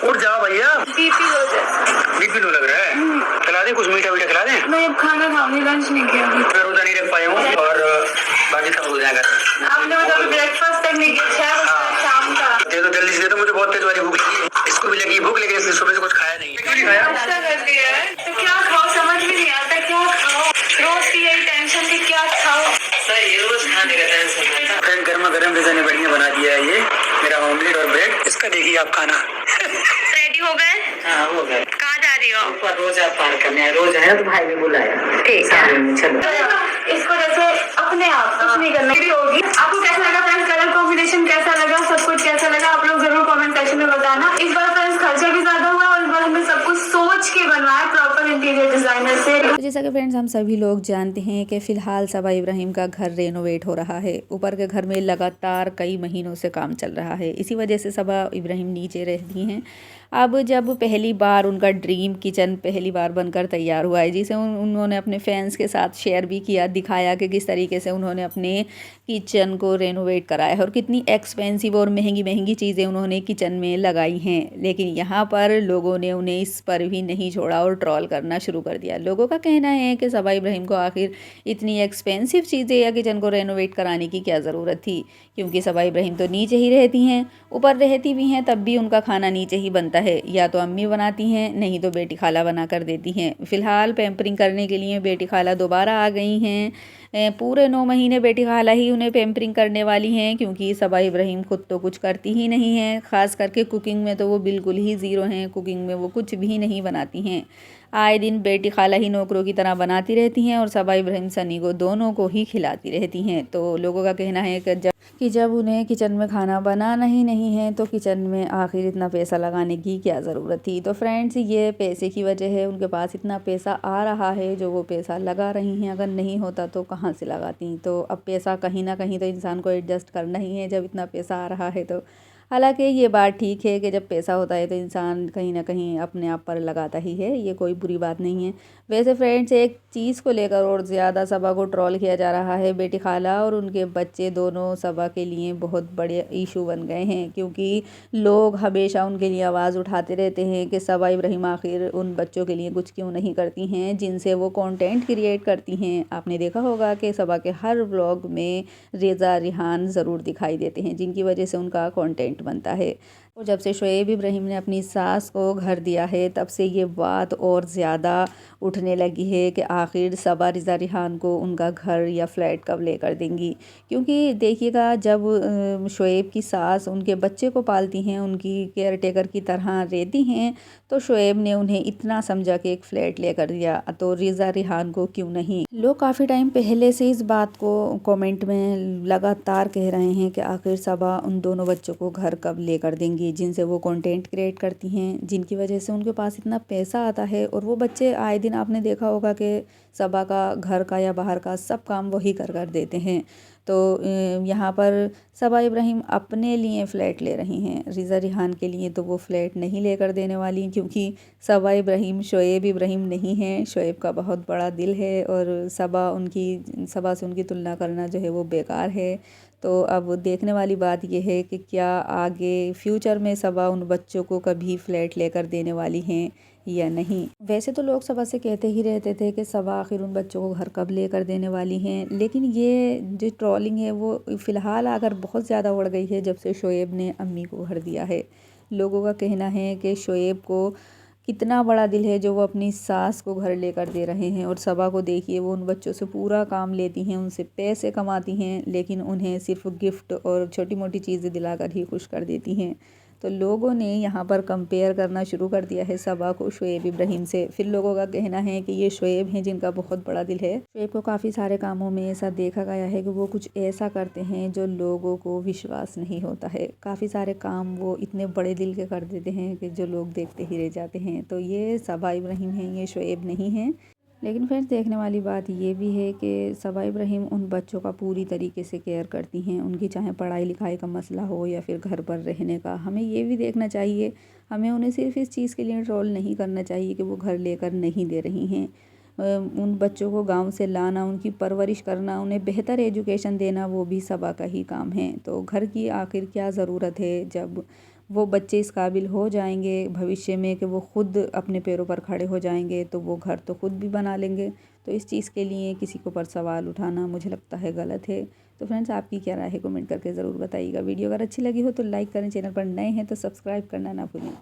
उठ जाओ भैया, बीपी लो जैसा। बीपी लो लग रहा है। खिला दें कुछ मीठा वीठा खिला दें? मैं अब खाना खाऊंगी, लंच नहीं किया अभी। मैं रोजा नहीं रख पाया हूँ और बाकी सब हो जाएगा। आपने मतलब ब्रेकफास्ट तक नहीं किया, 6 बजे शाम का। दे दो जल्दी से, दे दो, मुझे बहुत तेज वाली भूख लगी है। इसको भी लगी भूख, लेकिन इसने सुबह से कुछ खाया नहीं है। क्यों नहीं खाया? अच्छा कर दिया है। तो क्या खाओ समझ में नहीं आता, क्या खाओ? रोज की यही टेंशन थी, क्या खाओ? सही रोज खाने का टेंशन। फ्रेंड गर्मा गर्म रिजा ने बढ़िया बना दिया है ये मेरा ऑमलेट और ब्रेड। इसका देखिए आप खाना। रेडी हो गए? हाँ हो गए। कहाँ जा रही हो? ऊपर रोजा पार करने है, रोज है तो भाई ने बुलाया। ठीक है चलो। इसको जैसे अपने आप कुछ नहीं करना होगी। आपको कैसा लगा फ्रेंड्स, कलर कॉम्बिनेशन कैसा लगा, सब कुछ कैसा लगा, आप लोग जरूर कमेंट सेक्शन में बताना। इस बार फ्रेंड्स खर्चा भी ज्यादा हुआ और इस बार हमने सब कुछ सोच के बनवाया प्रॉपर इंटीरियर डिजाइनर से। तो जैसा कि फ्रेंड्स हम सभी लोग जानते हैं कि फ़िलहाल सबा इब्राहिम का घर रेनोवेट हो रहा है। ऊपर के घर में लगातार कई महीनों से काम चल रहा है, इसी वजह से सबा इब्राहिम नीचे रहती हैं। अब जब पहली बार उनका ड्रीम किचन पहली बार बनकर तैयार हुआ है, जिसे उन्होंने अपने फैंस के साथ शेयर भी किया, दिखाया कि किस तरीके से उन्होंने अपने किचन को रेनोवेट कराया है और कितनी एक्सपेंसिव और महंगी महंगी चीज़ें उन्होंने किचन में लगाई हैं। लेकिन यहाँ पर लोगों ने उन्हें इस पर भी नहीं छोड़ा और ट्रोल करना शुरू कर दिया। लोगों का कहना है कि सबा इब्राहिम को आखिर इतनी एक्सपेंसिव चीज़ें या किचन को रेनोवेट कराने की क्या ज़रूरत थी, क्योंकि सबा इब्राहिम तो नीचे ही रहती हैं। ऊपर रहती भी हैं तब भी उनका खाना नीचे ही बनता है, या तो अम्मी बनाती हैं, नहीं तो बेटी खाला बना कर देती हैं। फ़िलहाल पैम्परिंग करने के लिए बेटी खाला दोबारा आ गई हैं। पूरे 9 महीने बेटी खाला ही उन्हें पैम्परिंग करने वाली हैं, क्योंकि सबा इब्राहिम खुद तो कुछ करती ही नहीं हैं। ख़ास करके कुकिंग में तो वो बिल्कुल ही ज़ीरो हैं, कुकिंग में वो कुछ भी नहीं बनाती हैं। आए दिन बेटी खाला ही नौकरों की तरह बनाती रहती हैं और सबा इब्राहिम सनी को दोनों को ही खिलाती रहती हैं। तो लोगों का कहना है कि जब उन्हें किचन में खाना बनाना ही नहीं है तो किचन में आखिर इतना पैसा लगाने की क्या ज़रूरत थी। तो फ्रेंड्स ये पैसे की वजह है, उनके पास इतना पैसा आ रहा है जो वो पैसा लगा रही हैं। अगर नहीं होता तो कहाँ से लगाती। तो अब पैसा कहीं ना कहीं तो इंसान को एडजस्ट करना ही है जब इतना पैसा आ रहा है तो। हालांकि ये बात ठीक है कि जब पैसा होता है तो इंसान कहीं ना कहीं अपने आप पर लगाता ही है, ये कोई बुरी बात नहीं है। वैसे फ्रेंड्स एक चीज़ को लेकर और ज़्यादा सबा को ट्रोल किया जा रहा है। बेटी खाला और उनके बच्चे दोनों सबा के लिए बहुत बड़े इशू बन गए हैं, क्योंकि लोग हमेशा उनके लिए आवाज़ उठाते रहते हैं कि सबा इब्राहिम आखिर उन बच्चों के लिए कुछ क्यों नहीं करती हैं जिनसे वो कंटेंट क्रिएट करती हैं। आपने देखा होगा कि सबा के हर व्लॉग में रेज़ा रिहान ज़रूर दिखाई देते हैं, जिनकी वजह से उनका कंटेंट बनता है। और जब से शोएब इब्राहिम ने अपनी सास को घर दिया है तब से ये बात और ज़्यादा उठने लगी है कि आखिर सबा रिज़ा रिहान को उनका घर या फ्लैट कब लेकर देंगी। क्योंकि देखिएगा जब शोएब की सास उनके बच्चे को पालती हैं, उनकी केयर टेकर की तरह रहती हैं, तो शोएब ने उन्हें इतना समझा कि एक फ़्लैट लेकर दिया, तो रिज़ा रिहान को क्यों नहीं। लोग काफ़ी टाइम पहले से इस बात को कमेंट में लगातार कह रहे हैं कि आखिर सबा उन दोनों बच्चों को घर कब लेकर देंगी जिनसे वो कंटेंट क्रिएट करती हैं, जिनकी वजह से उनके पास इतना पैसा आता है। और वो बच्चे आए दिन आपने देखा होगा कि सबा का घर का या बाहर का सब काम वही कर देते हैं। तो यहाँ पर सबा इब्राहिम अपने लिए फ़्लैट ले रही हैं, रिज़ा रिहान के लिए तो वो फ़्लैट नहीं लेकर देने वाली, क्योंकि सबा इब्राहिम शोएब इब्राहिम नहीं है। शोएब का बहुत बड़ा दिल है और सबा से उनकी तुलना करना जो है वो बेकार है। तो अब देखने वाली बात यह है कि क्या आगे फ्यूचर में सबा उन बच्चों को कभी फ़्लैट लेकर देने वाली हैं या नहीं। वैसे तो लोग सबा से कहते ही रहते थे कि सबा आखिर उन बच्चों को घर कब लेकर देने वाली हैं, लेकिन ये जो ट्रोलिंग है वो फ़िलहाल आकर बहुत ज़्यादा बढ़ गई है जब से शोएब ने अम्मी को घर दिया है। लोगों का कहना है कि शोएब को कितना बड़ा दिल है जो वो अपनी सास को घर लेकर दे रहे हैं। और सबा को देखिए, वो उन बच्चों से पूरा काम लेती हैं, उनसे पैसे कमाती हैं, लेकिन उन्हें सिर्फ गिफ्ट और छोटी मोटी चीज़ें दिलाकर ही खुश कर देती हैं। तो लोगों ने यहाँ पर कंपेयर करना शुरू कर दिया है सबा को शोएब इब्राहिम से। फिर लोगों का कहना है कि ये शोएब हैं जिनका बहुत बड़ा दिल है। शोएब को काफ़ी सारे कामों में ऐसा देखा गया है कि वो कुछ ऐसा करते हैं जो लोगों को विश्वास नहीं होता है। काफ़ी सारे काम वो इतने बड़े दिल के कर देते हैं कि जो लोग देखते ही रह जाते हैं। तो ये सबा इब्राहिम हैं, ये शोएब नहीं हैं। लेकिन फ्रेंड्स देखने वाली बात ये भी है कि सबा इब्राहिम उन बच्चों का पूरी तरीके से केयर करती हैं। उनकी चाहे पढ़ाई लिखाई का मसला हो या फिर घर पर रहने का, हमें ये भी देखना चाहिए। हमें उन्हें सिर्फ इस चीज़ के लिए ट्रोल नहीं करना चाहिए कि वो घर लेकर नहीं दे रही हैं। उन बच्चों को गांव से लाना, उनकी परवरिश करना, उन्हें बेहतर एजुकेशन देना, वो भी सबा का ही काम है। तो घर की आखिर क्या ज़रूरत है जब वो बच्चे इस काबिल हो जाएंगे भविष्य में कि वो खुद अपने पैरों पर खड़े हो जाएंगे तो वो घर तो खुद भी बना लेंगे। तो इस चीज़ के लिए किसी के ऊपर सवाल उठाना मुझे लगता है गलत है। तो फ्रेंड्स, आपकी क्या राय है कमेंट करके ज़रूर बताइएगा। वीडियो अगर अच्छी लगी हो तो लाइक करें, चैनल पर नए हैं तो सब्सक्राइब करना ना भूलें।